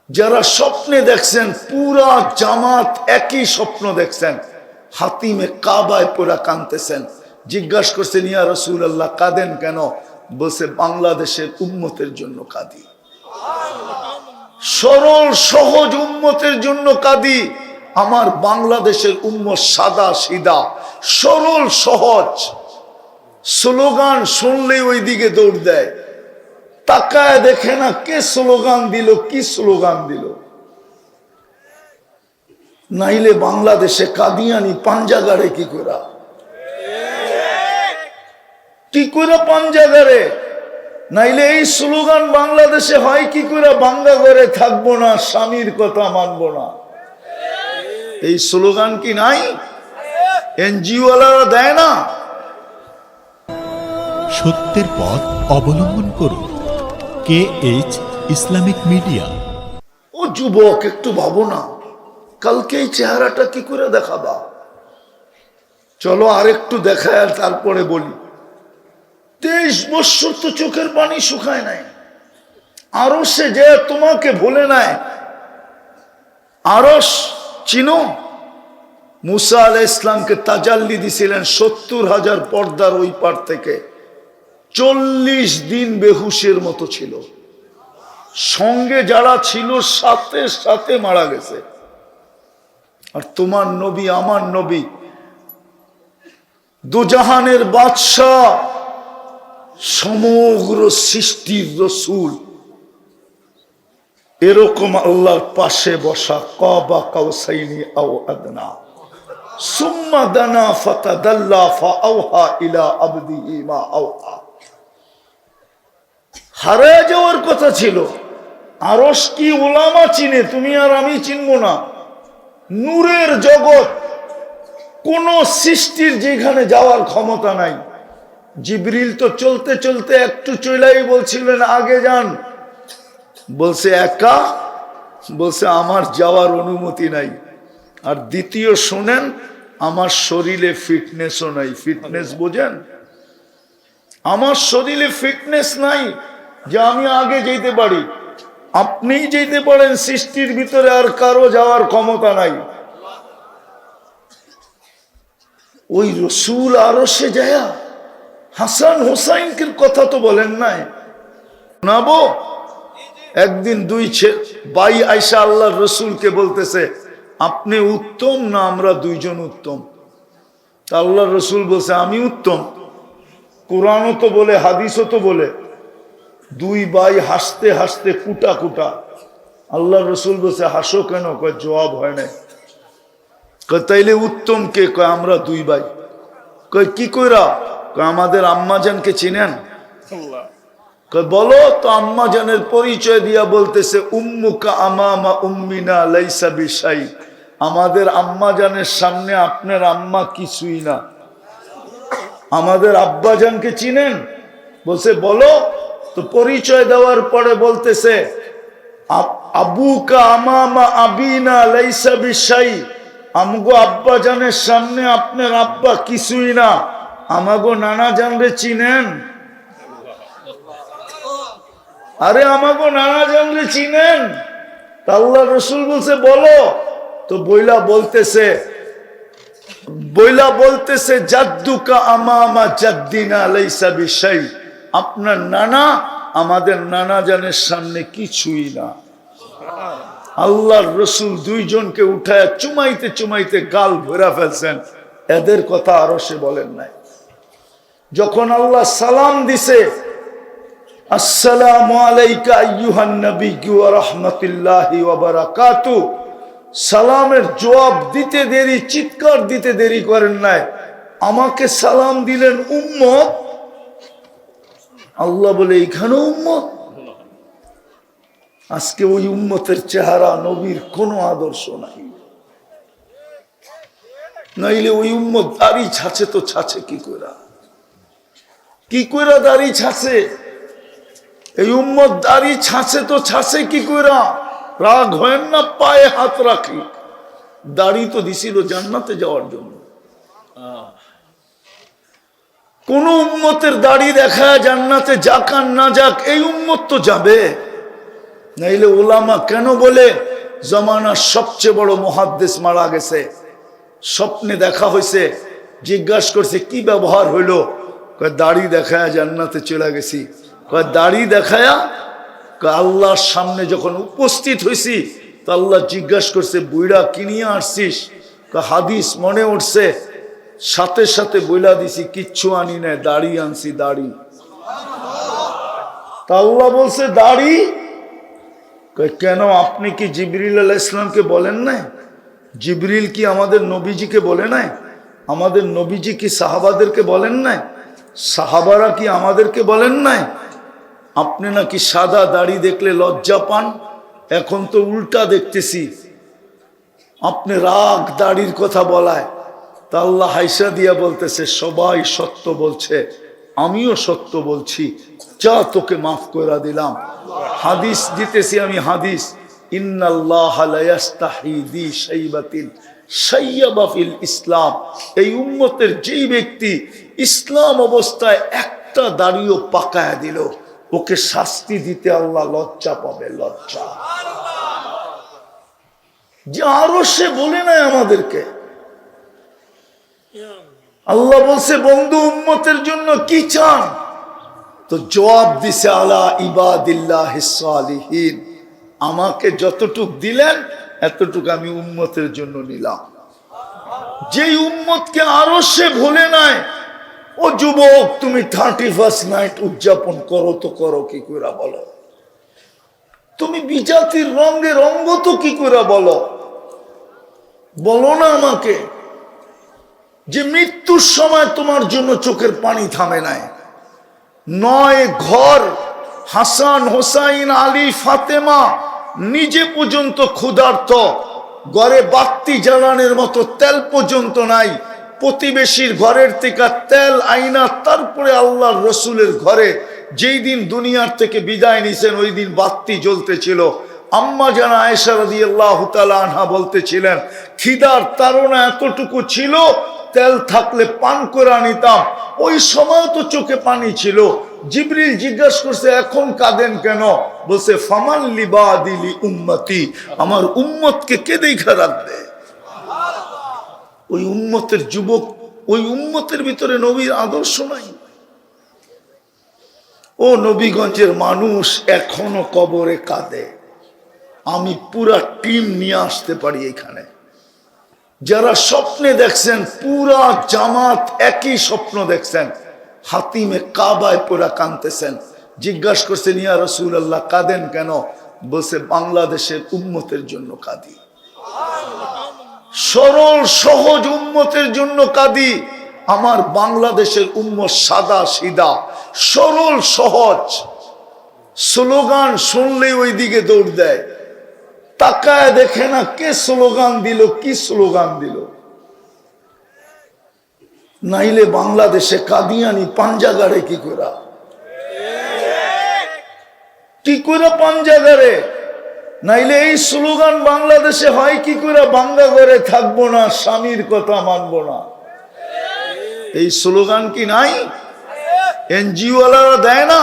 যারা স্বপ্নে দেখছেন পুরা জামাত একই স্বপ্ন দেখছেন, হাতিমে কাবায় পুরা কাঁদতেছেন। জিজ্ঞাসা করছেন, ইয়া রাসূলুল্লাহ কাঁদেন কেন? বলছে, বাংলাদেশের উম্মতের জন্য কাঁদি, সরল সহজ উম্মতের জন্য কাঁদি। আমার বাংলাদেশের উম্মত সাদা সিধা সরল সহজ, স্লোগান শুনলেই ওই দিকে দৌড় দেয়, তাকায় দেখে না কে স্লোগান দিল, কি স্লোগান দিল। নাইলে বাংলাদেশে কাদিয়ানি পাঞ্জাগারে কি করে পাঞ্জাগারে, নাইলে এই স্লোগান বাংলাদেশে হয় কি করে, বাঙ্গা ঘরে থাকবো না, স্বামীর কথা মানবো না। এই স্লোগান কি নাই? এনজিও ওয়ালারা দেয় না? সত্যের পথ অবলম্বন করুন। KH Islamic media. ও যুবক, একটু ভাবো না, কালকে এই চেহারাটা কি করে দেখাবা? চলো আরেকটু দেখায় আর তারপরে বলি। 23 বছর তো চোখের পানি শুকায় নাই। আরশে যে তোমাকে ভুলে নাই। আরশ চিনো? মুসা আলাইহিস ইসলামকে তাজাল্লি দিছিলেন 70,000 পর্দার ওই পার থেকে। 40 দিন বেহুশের মতো ছিল, সঙ্গে যারা ছিল সাথে সাথে মারা গেছে। আর তোমার নবী, আমার নবী, দুজাহানের বাদশাহ, সমগ্র সৃষ্টির রসূল, এরকম আল্লাহর পাশে বসা, কাবা কাউসাইনি আও আদনা, সুম্মা দানা ফাতাদাল্লা ফাআওহা ইলা আবদিহি মা আওহা। হারায় যাওয়ার কথা ছিল। আরশ কি উলামা চিনে, তুমি আর আমি চিনবো না। নূরের জগৎ, কোন সৃষ্টির যেখানে যাওয়ার ক্ষমতা নাই। জিবরিল তো চলতে চলতে একটু চলেই বলছিলেন আগে যান, বলছে একা, বলছে আমার যাওয়ার অনুমতি নাই। আর দ্বিতীয় শোনেন, আমার শরীরে ফিটনেসও নাই। ফিটনেস বোঝেন? আমার শরীরে ফিটনেস নাই যে আমি আগে যেতে পারি। আপনিই যেতে পারেন সৃষ্টির ভিতরে, আর কারো যাওয়ার ক্ষমতা নাই। ওই রসুল আরশে যায়, হাসান হোসাইনকে কথা তো বলেন নাই, শোনাবো? একদিন দুই ভাই আয়েশা আল্লাহর রসুলকে বলতেছে, আপনি উত্তম না আমরা দুইজন উত্তম? আল্লাহর রসুল বলছে, আমি উত্তম। কোরআনও তো বলে, হাদিসও তো বলে। দুই ভাই হাসতে হাসতে কুটা কুটা। আল্লাহর রসুল বলছে, হাসো কেন? কয় জবাব হয় না। কয় তাইলে উত্তম কে? কয় আমরা দুই ভাই। কয় কি কইরা? কয় আমাদের আম্মাজানকে চিনেন? কয় বলো তো। আম্মাজানের পরিচয় দিয়া বলতেছে, উম্মুকা আমামা উম্মিনা লাইসা বিশাই। আমাদের আম্মাজানের সামনে আপনার আম্মা কিছুই না। আমাদের আব্বাজানকে চিনেন? বলছে বলো তো। পরিচয় দেওয়ার পরে বলতেছে, আবুকা আমামা আবিনা লাইসা বিশাই। আমগো আব্বাজানের সামনে আপনার আব্বা কিছুই না। আমাগো নানা জানরে চিনেন? আরে আমাগো নানা জানরে চিনেন? আল্লাহ রসুল বলছে বলো তো। বইলা বলতেছে জাদ্দুকা আমামা জাদ্দিনা লাইসা বিশাই। আপনার নানা আমাদের নানা জানের সামনে কিছুই না। আল্লাহর রসুল দুইজনকে উঠায় চুমাইতে চুমাইতে গাল ভরা ফেলছেন। এদের কথা আরশে বলেন নাই। যখন আল্লাহ সালাম দিছে, আসসালামু আলাইকা আইয়ুহান নবিয়্যু ওয়া রাহমাতুল্লাহি ওয়া বারাকাতুহু, সালামের জবাব দিতে দেরি, চিৎকার দিতে দেরি করেন নাই। আমাকে সালাম দিলেন উম্মত। আল্লাহ বলে এখানে উম্মত। আজকে ওই উম্মতের চেহারা, নবীর কোনো আদর্শ নাই। নাইলে ওই উম্মত দাড়ি ছাছে তো ছাছে কি কইরা? কি কইরা দাড়ি ছাছে? এই উম্মত দাড়ি ছাছে তো ছাছে কি কইরা? রাগ হয় না, পায়ে হাত রাখি। দাড়ি তো দিছিল জান্নাতে যাওয়ার জন্য। কোন উম্মতের দাড়ি দেখা জান্নাতে যাক আর না যাক, এই উম্মত তো যাবে। নাইলে ওলামা কেন বলে জমানার সবচেয়ে বড় মুহাদ্দিস মারা গেছে, স্বপ্নে দেখা হয়েছে, জিজ্ঞাসা করছে কি ব্যবহার হইলো, কয় দাড়ি দেখায়া জান্নাতে চলে গেছি। কয় দাড়ি দেখায়া? কয় আল্লাহর সামনে যখন উপস্থিত হয়েছি তো আল্লাহ জিজ্ঞাসা করছে বুইড়া কিনিয়া আসছিস? কয় হাদিস মনে উঠছে, সাথে সাথে বইলা দিছি কিচ্ছু আনি নাই, দাড়ি আনছি, দাড়ি। তা আল্লাহ বলছে দাড়ি? কয় কেন, আপনি কি জিবরিল আলাইহিস ইসলামকে বলেন নাই? জিবরিল কি আমাদের নবীজিকে বলে নাই? আমাদের নবীজি কি সাহাবাদেরকে বলেন নাই? সাহাবারা কি আমাদেরকে বলেন নাই? আপনি নাকি সাদা দাড়ি দেখলে লজ্জা পান, এখন তো উল্টা দেখতেছি আপনি রাগ দাড়ির কথা বলায়। তা আল্লাহ হাইসা দিয়া বলতেছে সবাই সত্য বলছে, আমিও সত্য বলছি, যা তোকে মাফ করে দিলাম। হাদিস দিতেছি আমি, হাদিস, ইন্নাল্লাহা লা ইস্তাহি দি শাইবাতিন শাইয়াবা ফিল ইসলাম। এই উম্মতের যেই ব্যক্তি ইসলাম অবস্থায় একটা দাড়িও পাকায় দিল, ওকে শাস্তি দিতে আল্লাহ লজ্জা পাবে, লজ্জা। যে আরো সে বলে নাই আমাদেরকে, আল্লাহ বলছে বন্ধু উম্মতের জন্য কি চান? তো জবাব দিছে আলা ইবাদিল্লাহিস সালিহিন, আমাকে যতটুক দিলেন এতটুকু আমি উম্মতের জন্য নিলাম। যেই উম্মতকে আরো সে ভুলে নাই, ও যুবক তুমি 31st নাইট উদযাপন করো তো করো কি করে বলো? তুমি বিজাতির রঙে রঙ্গ তো কি করে বলো? বলো না আমাকে যে মৃত্যুর সময় তোমার জন্য চোখের পানি থামে নাই। 9 ঘর হাসান হোসাইন আলী ফাতেমা নিজে পর্যন্ত ক্ষুধার্ত, ঘরে বাতি জ্বালানোর মতো তেল পর্যন্ত নাই, প্রতিবেশীর ঘরের থেকে তেল আইনা তারপরে আল্লাহর রসুলের ঘরে যেই দিন দুনিয়ার থেকে বিদায় নিছেন ওই দিন বাতি জ্বলতেছিল। আম্মা জানা আয়েশা রাদিয়াল্লাহু তাআলা আনহা বলতেছিলেন খিদার তাড়না এতটুকু ছিল, তেল থাকলে পান করে নিতাম। ওই সময় তো চোখে পানি ছিল। জিবরিল জিজ্ঞাসা করছে এখন কাঁদেন কেন? বলছে ফামান লিবাদিলি উম্মতি, আমার উম্মতকে কে দেখা রাখবে? ওই উম্মতের যুবক, ওই উম্মতের ভিতরে নবীর আদর্শ নাই। ও নবীগঞ্জের মানুষ এখনো কবরে কাঁদে। আমি পুরা টিম নিয়ে আসতে পারি এখানে। যারা স্বপ্নে দেখছেন, পুরা জামাত একই স্বপ্ন দেখছেন, হাতিমে কাবায় পুরা কাঁদতেছেন। জিজ্ঞাসা করছেন ইয়া রাসূলুল্লাহ কাঁদেন কেন? বলছে বাংলাদেশের উম্মতের জন্য কাঁদি, সরল সহজ উম্মতের জন্য কাঁদি। আমার বাংলাদেশের উম্মত সাদা সিধা সরল সহজ, স্লোগান শুনলেই ওই দিকে দৌড় দেয়, তাকায় দেখে না কে স্লোগান দিল, কি স্লোগান দিল। নাইলে বাংলাদেশে কাদিয়ানি পাঞ্জাগারে কি করে, কি করে পাঞ্জাগারে? নাইলে এই স্লোগান বাংলাদেশে হয় কি করে, বাঙ্গা ঘরে থাকবো না, স্বামীর কথা মানবো না। এই স্লোগান কি নাই? এনজিও ওয়ালারা দেয় না?